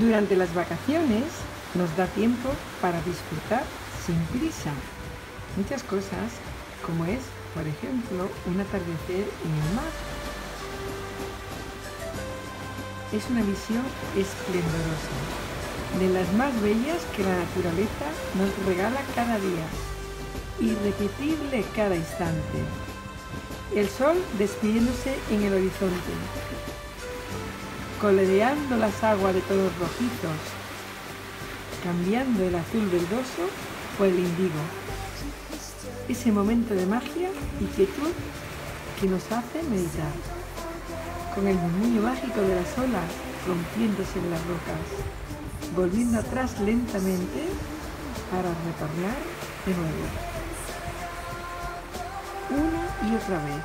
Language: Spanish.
Durante las vacaciones nos da tiempo para disfrutar sin prisa muchas cosas, como es, por ejemplo, un atardecer en el mar. Es una visión esplendorosa, de las más bellas que la naturaleza nos regala cada día, irrepetible cada instante. El sol despidiéndose en el horizonte, coloreando las aguas de tonos rojizos, cambiando el azul verdoso por el índigo. Ese momento de magia y quietud que nos hace meditar, con el murmullo mágico de las olas rompiéndose en las rocas, volviendo atrás lentamente para retornar de nuevo, una y otra vez.